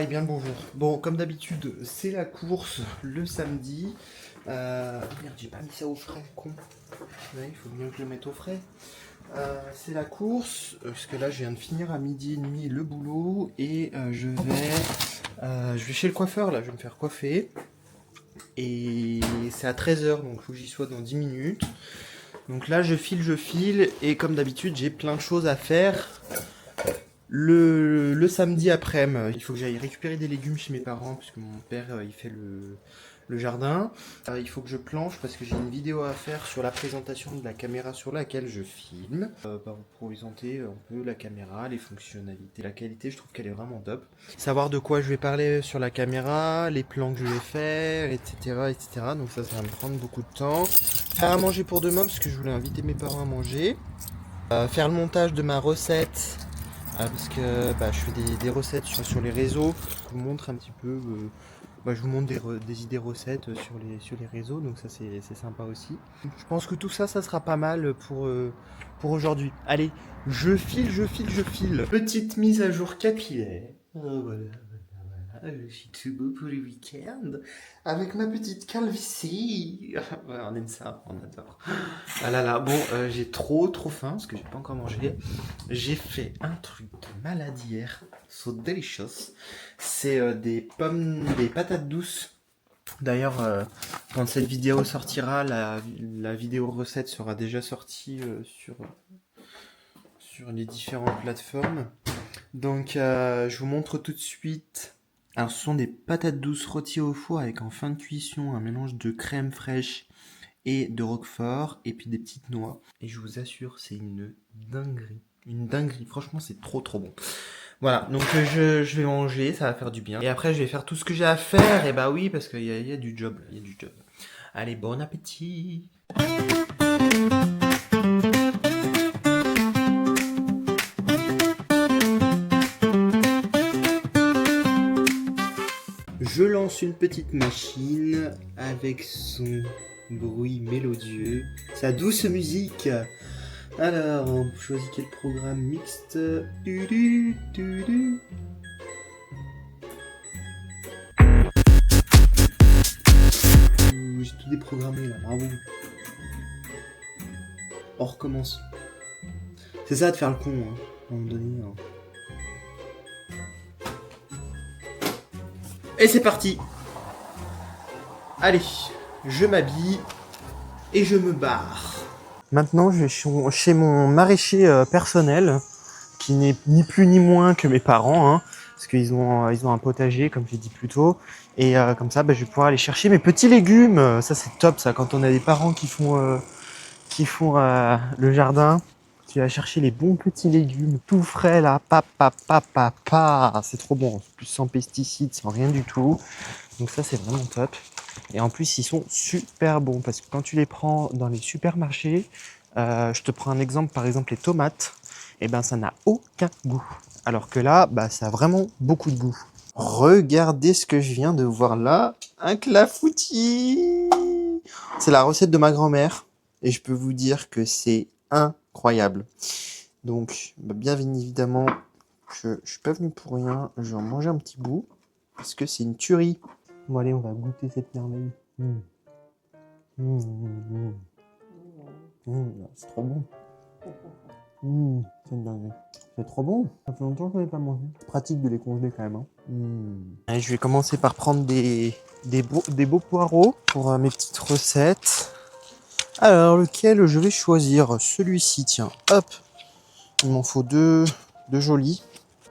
et bien le bonjour. Bon, comme d'habitude, c'est la course le samedi. Merde, j'ai pas mis ça au frais, con. Ouais, il faut bien que je le mette au frais. C'est la course, parce que là, je viens de finir à 12h30 le boulot et je vais chez le coiffeur, là, je vais me faire coiffer. Et c'est à 13h, donc il faut que j'y sois dans 10 minutes. Donc là, je file, et comme d'habitude, j'ai plein de choses à faire. Le samedi après-midi, il faut que j'aille récupérer des légumes chez mes parents, puisque mon père, il fait le jardin. Il faut que je planche, parce que j'ai une vidéo à faire sur la présentation de la caméra sur laquelle je filme. Pour vous présenter un peu la caméra, les fonctionnalités, la qualité, je trouve qu'elle est vraiment top. Savoir de quoi je vais parler sur la caméra, les plans que je vais faire, etc. etc. Donc ça va me prendre beaucoup de temps. Faire à manger pour demain, parce que je voulais inviter mes parents à manger. Faire le montage de ma recette. Parce que je fais des recettes sur les réseaux. Je vous montre un petit peu. Je vous montre des idées recettes sur les réseaux. Donc ça c'est sympa aussi. Je pense que tout ça sera pas mal pour aujourd'hui. Allez, je file. Petite mise à jour capillaire. Voilà. Je suis tout beau pour le week-end. Avec ma petite calvitie. Ouais, on aime ça, on adore. Ah là là, bon, j'ai trop faim parce que j'ai pas encore mangé. J'ai fait un truc de malade hier. So delicious. C'est des patates douces. D'ailleurs, quand cette vidéo sortira, la vidéo recette sera déjà sortie sur les différentes plateformes. Donc, je vous montre tout de suite. Alors, ce sont des patates douces rôties au four avec en fin de cuisson un mélange de crème fraîche et de roquefort et puis des petites noix. Et je vous assure, c'est une dinguerie. Une dinguerie. Franchement, c'est trop bon. Voilà, donc je vais manger, ça va faire du bien. Et après, je vais faire tout ce que j'ai à faire. Et bah oui, parce qu'il y a du job. Il y a du job. Allez, bon appétit. Je lance une petite machine avec son bruit mélodieux, sa douce musique. Alors, on choisit quel programme mixte. J'ai tout déprogrammé là, bravo. On recommence. C'est ça de faire le con, hein, à un moment donné. Hein. Et c'est parti. Allez, je m'habille et je me barre. Maintenant, je vais chez mon maraîcher personnel, qui n'est ni plus ni moins que mes parents, hein, parce qu'ils ont un potager, comme j'ai dit plus tôt. Et comme ça, je vais pouvoir aller chercher mes petits légumes. Ça, c'est top, ça, quand on a des parents qui font le jardin. Tu vas chercher les bons petits légumes, tout frais là, c'est trop bon. En plus, sans pesticides, sans rien du tout. Donc ça, c'est vraiment top. Et en plus, ils sont super bons parce que quand tu les prends dans les supermarchés, je te prends un exemple, par exemple les tomates, et ça n'a aucun goût. Alors que là, ça a vraiment beaucoup de goût. Regardez ce que je viens de voir là, un clafoutis. C'est la recette de ma grand-mère et je peux vous dire que c'est incroyable. Donc, bien évidemment, je suis pas venu pour rien. Je vais en manger un petit bout parce que c'est une tuerie. Bon allez, on va goûter cette merveille. C'est trop bon. C'est une dinguerie. C'est trop bon. Ça fait longtemps que je n'ai pas mangé. C'est pratique de les congeler quand même. Hein. Allez, je vais commencer par prendre des beaux poireaux pour mes petites recettes. Alors, lequel je vais choisir? Celui-ci, tiens. Hop. Il m'en faut deux jolis.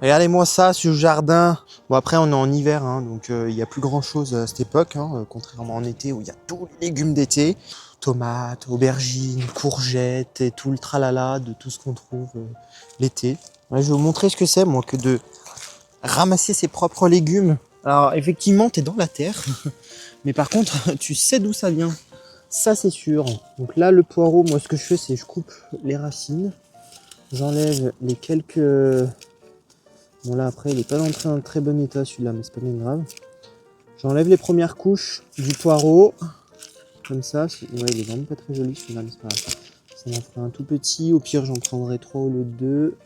Regardez-moi ça, ce jardin. Bon, après, on est en hiver, hein, donc il n'y a plus grand-chose à cette époque, hein, contrairement en été où il y a tous les légumes d'été. Tomates, aubergines, courgettes et tout le tralala de tout ce qu'on trouve l'été. Ouais, je vais vous montrer ce que c'est, moi, que de ramasser ses propres légumes. Alors, effectivement, t'es dans la terre, mais par contre, tu sais d'où ça vient. Ça, c'est sûr. Donc là, le poireau, moi, ce que je fais, c'est je coupe les racines. J'enlève les quelques... Bon là après il est pas dans un très bon état celui-là, mais c'est pas bien grave. J'enlève les premières couches du poireau. Comme ça. Ouais, il est vraiment pas très joli celui-là, mais c'est pas grave. Ça m'en fera un tout petit. Au pire j'en prendrai 3 au lieu de 2.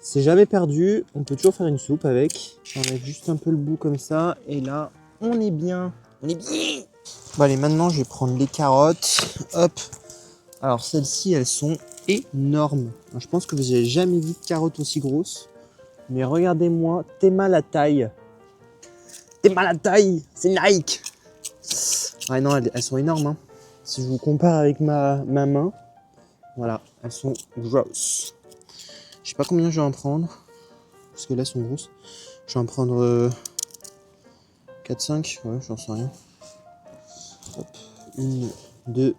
C'est jamais perdu, on peut toujours faire une soupe avec. J'enlève juste un peu le bout comme ça, et là, on est bien. On est bien. Bon allez, maintenant je vais prendre les carottes. Hop. Alors celles-ci, elles sont énormes. Alors, je pense que vous n'avez jamais vu de carottes aussi grosses. Mais regardez-moi, t'es mal à taille. T'es mal à taille, c'est Nike. Ouais non, elles sont énormes. Hein. Si je vous compare avec ma main, voilà, elles sont grosses. Je sais pas combien je vais en prendre, parce que là elles sont grosses. Je vais en prendre 4-5, ouais, j'en sais rien. Hop, 1, 2.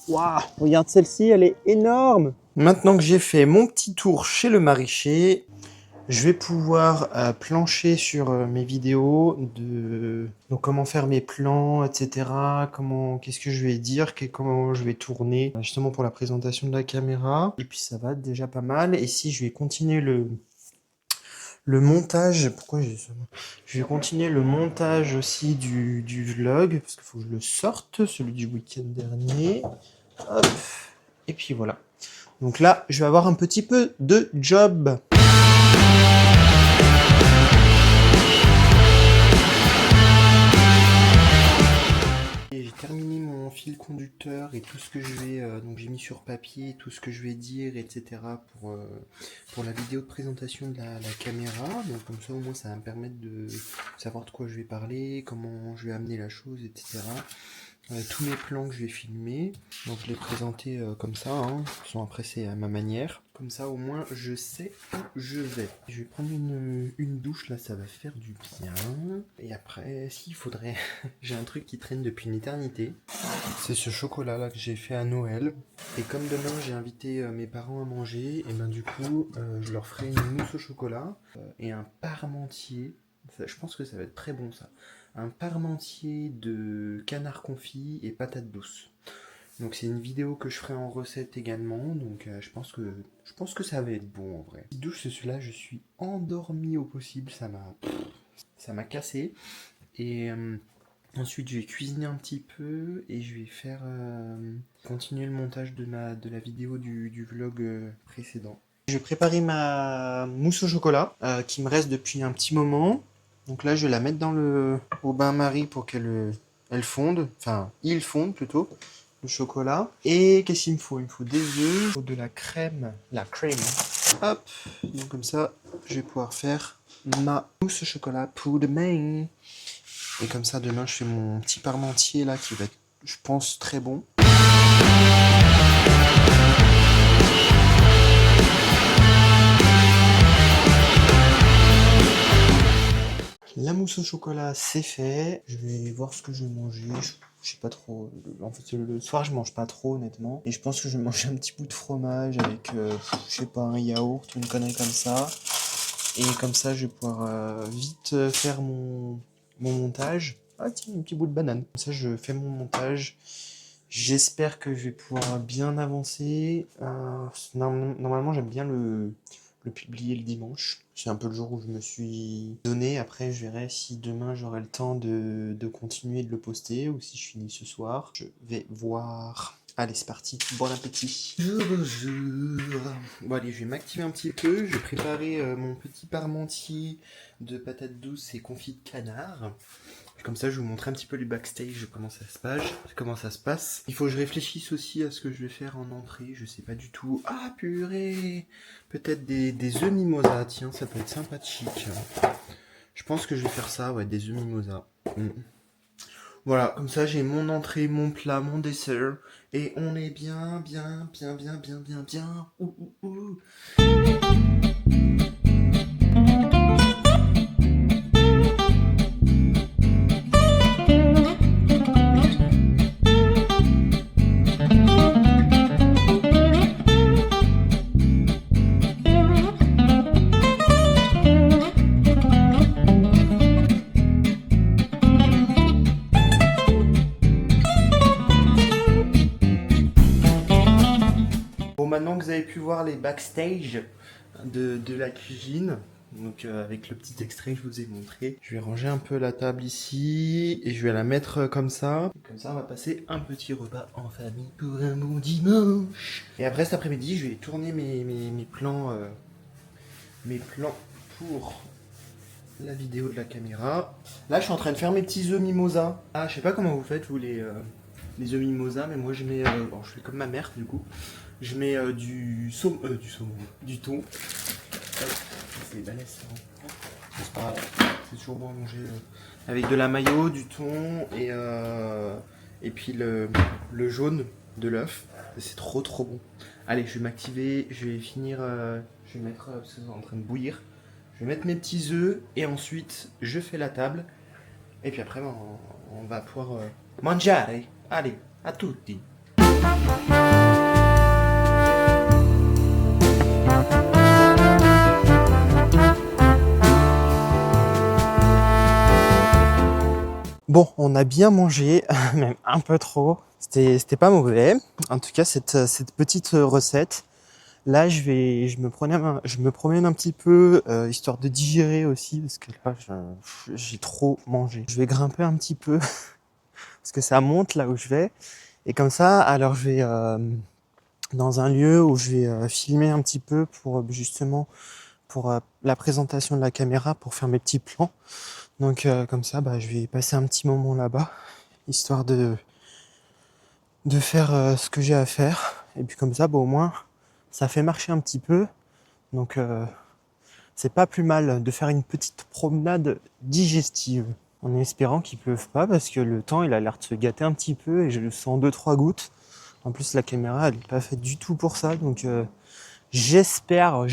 Waouh, regarde celle-ci, elle est énorme. Maintenant que j'ai fait mon petit tour chez le maraîcher, je vais pouvoir plancher sur mes vidéos de donc comment faire mes plans, etc. Qu'est-ce que je vais dire, comment je vais tourner, justement pour la présentation de la caméra. Et puis ça va déjà pas mal. Et si je vais continuer le montage, pourquoi j'ai ça? Je vais continuer le montage aussi du vlog, parce qu'il faut que je le sorte, celui du week-end dernier. Hop. Et puis voilà. Donc là, je vais avoir un petit peu de job. J'ai terminé mon fil conducteur et tout ce que je vais, donc j'ai mis sur papier tout ce que je vais dire, etc. pour la vidéo de présentation de la caméra. Donc comme ça au moins ça va me permettre de savoir de quoi je vais parler, comment je vais amener la chose, etc. Tous mes plans que je vais filmer, donc je les présenter comme ça, hein. Sont après c'est à ma manière. Comme ça au moins je sais où je vais. Je vais prendre une douche là, ça va faire du bien. Et après, s'il faudrait, j'ai un truc qui traîne depuis une éternité. C'est ce chocolat là que j'ai fait à Noël. Et comme demain j'ai invité mes parents à manger, et ben du coup je leur ferai une mousse au chocolat et un parmentier. Je pense que ça va être très bon ça. Un parmentier de canard confit et patates douces. Donc c'est une vidéo que je ferai en recette également, donc je pense que ça va être bon en vrai. Petite douche, c'est celui-là, je suis endormi au possible, ça m'a cassé. Et ensuite je vais cuisiner un petit peu et je vais faire continuer le montage de la vidéo du vlog précédent. Je vais préparer ma mousse au chocolat qui me reste depuis un petit moment. Donc là, je vais la mettre au bain-marie pour qu'elle fonde. Enfin, il fonde plutôt, le chocolat. Et qu'est-ce qu'il me faut? Il me faut des œufs, il faut de la crème. La crème. Hop. Donc comme ça, je vais pouvoir faire ma mousse au chocolat pour demain. Et comme ça, demain, je fais mon petit parmentier là qui va être, je pense, très bon. La mousse au chocolat, c'est fait. Je vais voir ce que je vais manger. Je sais pas trop. En fait, le soir, je mange pas trop, honnêtement. Et je pense que je vais manger un petit bout de fromage avec, je sais pas, un yaourt ou une connerie comme ça. Et comme ça, je vais pouvoir vite faire mon montage. Ah tiens, un petit bout de banane. Comme ça, je fais mon montage. J'espère que je vais pouvoir bien avancer. Normalement, j'aime bien le publier le dimanche. C'est un peu le jour où je me suis donné. Après, je verrai si demain j'aurai le temps de continuer de le poster ou si je finis ce soir. Je vais voir. Allez, c'est parti. Bon appétit. Bonjour. Bon, allez, je vais m'activer un petit peu. Je vais préparer mon petit parmentier de patates douces et confit de canard. Comme ça, je vais vous montrer un petit peu du backstage, comment ça se passe. Il faut que je réfléchisse aussi à ce que je vais faire en entrée, je sais pas du tout. Ah, purée! Peut-être des œufs mimosa, tiens, ça peut être sympathique. Je pense que je vais faire ça, ouais, des œufs mimosa. Voilà, comme ça, j'ai mon entrée, mon plat, mon dessert. Et on est bien. Ouh, ouh, ouh. Bon, maintenant que vous avez pu voir les backstage de la cuisine, donc avec le petit extrait que je vous ai montré, je vais ranger un peu la table ici et je vais la mettre comme ça. Et comme ça, on va passer un petit repas en famille pour un bon dimanche. Et après cet après-midi, je vais tourner mes plans mes plans pour la vidéo de la caméra. Là, je suis en train de faire mes petits œufs mimosa. Ah, je sais pas comment vous faites, vous, les œufs mimosa, mais moi, je mets... bon, je fais comme ma mère, du coup. Je mets du saumon, du thon. Hop, c'est balèze, ça, hein. C'est pas grave, c'est toujours bon à manger avec de la mayo, du thon et puis le jaune de l'œuf. C'est trop bon. Allez, je vais m'activer, je vais finir, je vais mettre, parce que c'est en train de bouillir. Je vais mettre mes petits œufs et ensuite je fais la table. Et puis après, on va pouvoir mangiare. Allez, à tutti. Bon, on a bien mangé, même un peu trop. C'était pas mauvais. En tout cas, cette petite recette. Là, je me promène un petit peu, histoire de digérer aussi, parce que là, j'ai trop mangé. Je vais grimper un petit peu, parce que ça monte là où je vais. Et comme ça, alors je vais dans un lieu où je vais filmer un petit peu pour justement pour la présentation de la caméra, pour faire mes petits plans. Donc comme ça, bah, je vais passer un petit moment là-bas, histoire de faire ce que j'ai à faire. Et puis comme ça, bah, au moins, ça fait marcher un petit peu. Donc c'est pas plus mal de faire une petite promenade digestive. En espérant qu'il pleuve pas, parce que le temps, il a l'air de se gâter un petit peu et je sens 2-3 gouttes. En plus, la caméra, elle est pas faite du tout pour ça. Donc j'espère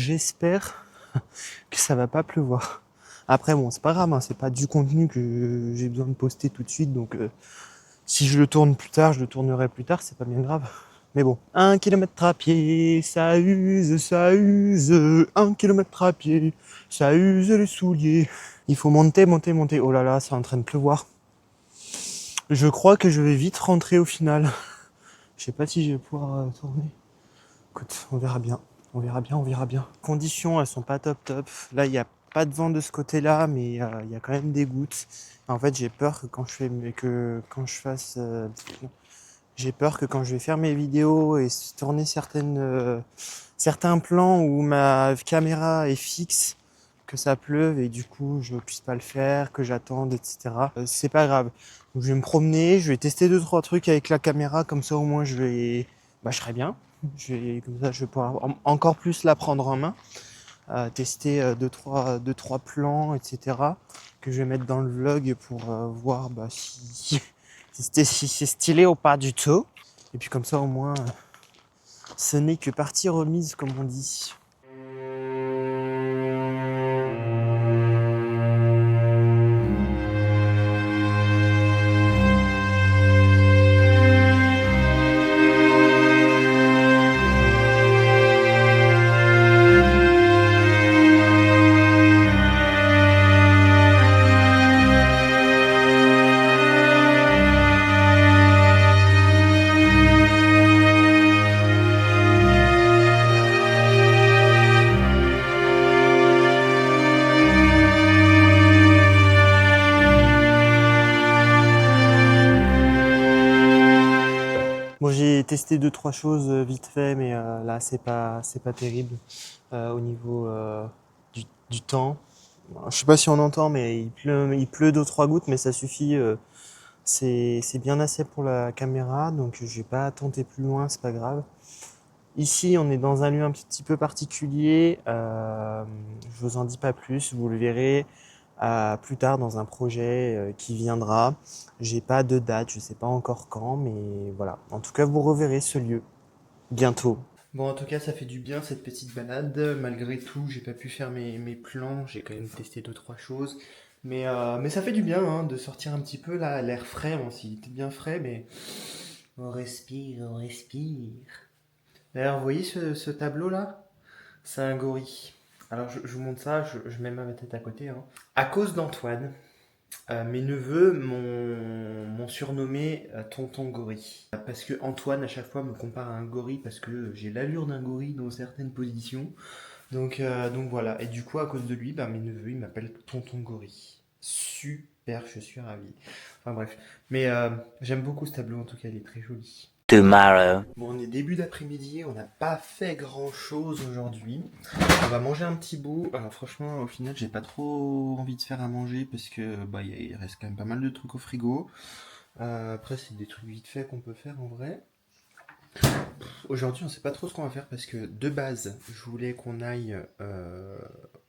que ça va pas pleuvoir. Après, bon, c'est pas grave, hein, c'est pas du contenu que j'ai besoin de poster tout de suite, donc si je le tourne plus tard, je le tournerai plus tard, c'est pas bien grave. Mais bon, 1 kilomètre à pied, ça use, ça use. 1 kilomètre à pied, ça use les souliers. Il faut monter. Oh là là, c'est en train de pleuvoir. Je crois que je vais vite rentrer au final. Je sais pas si je vais pouvoir tourner. Écoute, on verra bien. On verra bien. Conditions, elles sont pas top. Là, il n'y a pas de vent de ce côté-là, mais il y a quand même des gouttes. En fait, j'ai peur que j'ai peur que quand je vais faire mes vidéos et tourner certains plans où ma caméra est fixe, que ça pleuve et du coup je puisse pas le faire, que j'attende, etc. C'est pas grave. Donc, je vais me promener, je vais tester 2-3 trucs avec la caméra, comme ça au moins je serai bien. Comme ça je vais pouvoir encore plus la prendre en main, tester 2-3 plans, etc. que je vais mettre dans le vlog pour voir si c'est stylé ou pas du tout. Et puis comme ça au moins ce n'est que partie remise, comme on dit. Bon, j'ai testé 2-3 choses vite fait, mais là c'est pas terrible au niveau du temps. Je sais pas si on entend, mais il pleut 2-3 gouttes, mais ça suffit. C'est bien assez pour la caméra, donc je vais pas tenter plus loin, c'est pas grave. Ici, on est dans un lieu un petit peu particulier. Je vous en dis pas plus, vous le verrez plus tard dans un projet qui viendra. J'ai pas de date, je sais pas encore quand, mais voilà. En tout cas, vous reverrez ce lieu bientôt. Bon, en tout cas, ça fait du bien cette petite balade. Malgré tout, j'ai pas pu faire mes plans. J'ai quand même testé 2-3 choses. Mais ça fait du bien hein, de sortir un petit peu là, l'air frais. Bon, s'il était bien frais, mais on respire, on respire. D'ailleurs, vous voyez ce tableau-là? C'est un gorille. Alors, je vous montre ça, je mets ma tête à côté, hein. À cause d'Antoine, mes neveux m'ont surnommé Tonton Gorille. Parce que Antoine, à chaque fois, me compare à un gorille parce que j'ai l'allure d'un gorille dans certaines positions. Donc voilà. Et du coup, à cause de lui, mes neveux, ils m'appellent Tonton Gorille. Super, je suis ravi. Enfin bref. Mais j'aime beaucoup ce tableau, en tout cas, il est très joli. tomorrow. Bon, on est début d'après-midi, on n'a pas fait grand chose aujourd'hui. On va manger un petit bout. Alors franchement, au final, j'ai pas trop envie de faire à manger parce que il reste quand même pas mal de trucs au frigo. Après, c'est des trucs vite fait qu'on peut faire en vrai. Aujourd'hui, on sait pas trop ce qu'on va faire parce que de base, je voulais qu'on aille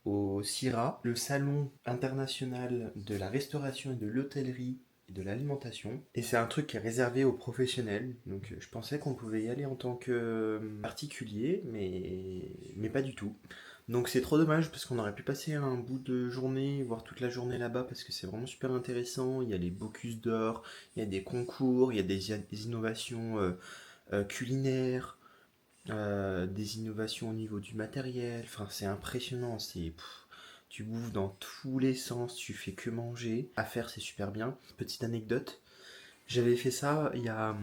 au CIRA, le salon international de la restauration et de l'hôtellerie et de l'alimentation. Et c'est un truc qui est réservé aux professionnels. Donc je pensais qu'on pouvait y aller en tant que particulier, mais pas du tout. Donc c'est trop dommage parce qu'on aurait pu passer un bout de journée, voire toute la journée là-bas parce que c'est vraiment super intéressant. Il y a les Bocuse d'Or, il y a des concours, il y a des innovations culinaires, des innovations au niveau du matériel. Enfin, c'est impressionnant. Tu bouffes dans tous les sens, tu fais que manger. À faire, c'est super bien. Petite anecdote, j'avais fait ça il y a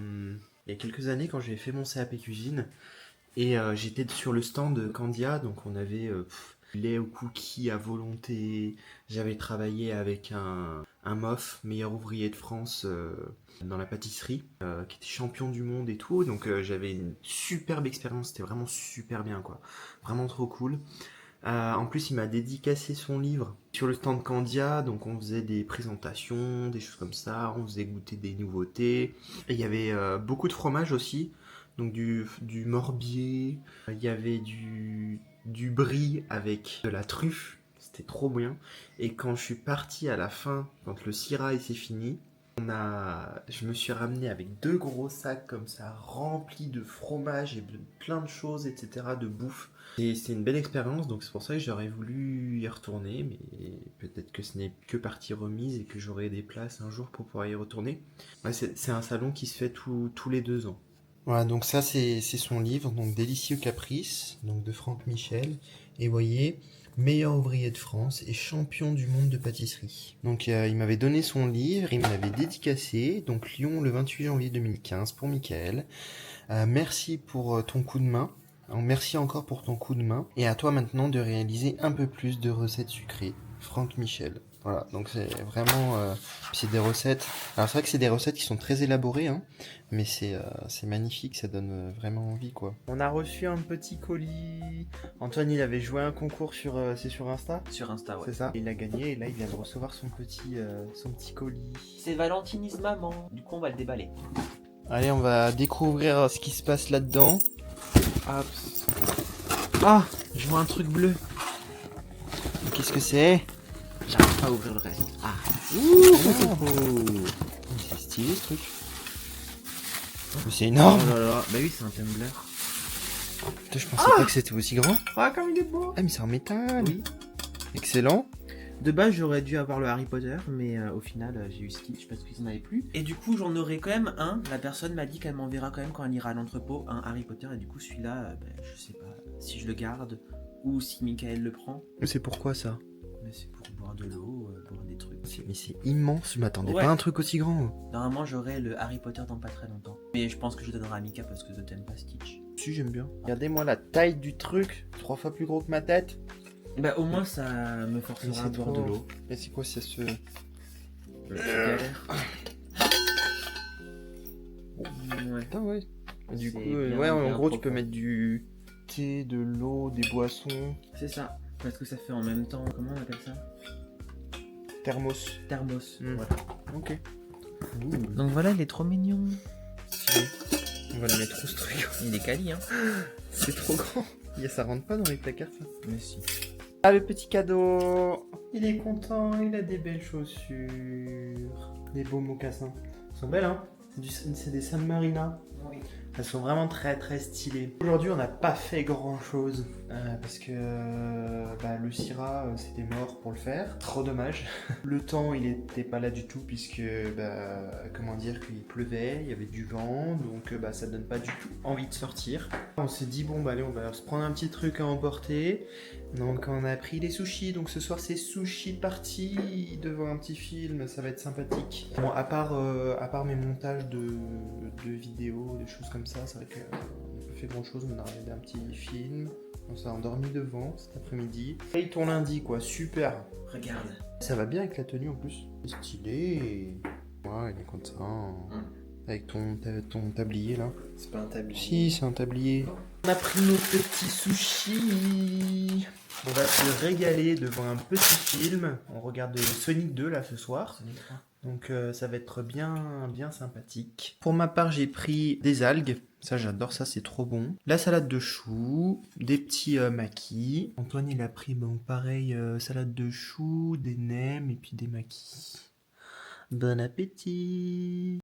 quelques années quand j'avais fait mon CAP cuisine. Et j'étais sur le stand de Candia, donc on avait lait aux cookies à volonté. J'avais travaillé avec un MOF, meilleur ouvrier de France, dans la pâtisserie, qui était champion du monde et tout. Donc j'avais une superbe expérience, c'était vraiment super bien quoi. Vraiment trop cool. En plus, il m'a dédicacé son livre sur le stand Candia, donc on faisait des présentations, des choses comme ça, on faisait goûter des nouveautés. Et il y avait beaucoup de fromage aussi, donc du morbier, il y avait du brie avec de la truffe, c'était trop bien. Et quand je suis parti à la fin, quand le syrah s'est fini, je me suis ramené avec 2 gros sacs comme ça, remplis de fromage et de plein de choses, etc., de bouffe. Et c'est une belle expérience, donc c'est pour ça que j'aurais voulu y retourner, mais peut-être que ce n'est que partie remise et que j'aurai des places un jour pour pouvoir y retourner. Ouais, c'est un salon qui se fait tous les 2 ans. Voilà, donc ça c'est son livre, donc Délicieux Caprice, donc de Franck Michel. Et vous voyez, meilleur ouvrier de France et champion du monde de pâtisserie. Donc il m'avait donné son livre, il me l'avait dédicacé, donc Lyon le 28 janvier 2015 pour Michael. Merci pour ton coup de main. Merci encore pour ton coup de main. Et à toi maintenant de réaliser un peu plus de recettes sucrées. Franck Michel. Voilà, donc c'est vraiment... c'est des recettes... Alors c'est vrai que c'est des recettes qui sont très élaborées, hein, mais c'est magnifique, ça donne vraiment envie, quoi. On a reçu un petit colis. Antoine, il avait joué un concours c'est sur Insta? Sur Insta, ouais. C'est ça. Il a gagné et là, il vient de recevoir son petit colis. C'est Valentinise maman. Du coup, on va le déballer. Allez, on va découvrir ce qui se passe là-dedans. Hop. Ah, je vois un truc bleu. Qu'est-ce que c'est? J'arrive pas à ouvrir le reste. Ah. Ouh, c'est stylé ce truc. Mais c'est énorme. Oh là là. Bah oui, c'est un tumbler. Putain, je pensais pas que c'était aussi grand. Ah, comme il est beau. Ah, mais c'est en métal. Oui. Excellent. De base, j'aurais dû avoir le Harry Potter, mais au final, j'ai eu Stitch parce qu'ils n'en avaient plus. Et du coup, j'en aurai quand même un. La personne m'a dit qu'elle m'enverra quand même quand elle ira à l'entrepôt un Harry Potter. Et du coup, celui-là, je sais pas si je le garde ou si Michael le prend. C'est pourquoi ça? Mais c'est pour boire de l'eau, boire des trucs. Mais c'est immense. Je m'attendais Ouais. pas à un truc aussi grand. Normalement, j'aurai le Harry Potter dans pas très longtemps. Mais je pense que je le donnerai à Mika parce que je t'aime pas Stitch. Si, j'aime bien. Regardez-moi la taille du truc. 3 fois plus gros que ma tête. Bah, au moins, ça me forcera à boire de l'eau. Et c'est quoi, c'est ce... Galère. Ouais. Putain, ouais. Du C'est coup, bien, ouais, en bien gros, tu peux profond. mettre du thé, de l'eau, des boissons. C'est ça. Parce que ça fait en même temps. Comment on appelle ça? Thermos. Thermos. Mm. Voilà. Ok. Donc voilà, il est trop mignon. On va le mettre où ce truc? Il est quali, hein. C'est trop grand. Ça rentre pas dans les placards, ça. Mais si. Ah, le petit cadeau. Il est content, il a des belles chaussures. Des beaux mocassins. Ils sont belles, hein. C'est des San Marina. Oui. Elles sont vraiment très très stylées. Aujourd'hui, on n'a pas fait grand chose parce que le Syrah c'était mort pour le faire. Trop dommage. Le temps il était pas là du tout puisque comment dire qu'il pleuvait, il y avait du vent donc ça donne pas du tout envie de sortir. On s'est dit bon allez on va se prendre un petit truc à emporter. Donc on a pris les sushis, donc ce soir c'est sushi party devant un petit film, ça va être sympathique. Bon à part mes montages de vidéos, des choses comme ça, c'est vrai qu'on n'a pas fait grand chose, on a regardé un petit film, on s'est endormi devant cet après-midi. Et ton lundi quoi, super. Regarde. Ça va bien avec la tenue en plus. C'est stylé. Ouais, il est content. avec ton tablier là. C'est pas un tablier. Si, c'est un tablier. On a pris nos petits sushis. On va se régaler devant un petit film. On regarde Sonic 2 là ce soir. Donc ça va être bien sympathique. Pour ma part, j'ai pris des algues. Ça, j'adore ça, c'est trop bon. La salade de choux, des petits maquis. Antoine, il a pris, bon, pareil, salade de choux, des nems et puis des maquis. Bon appétit!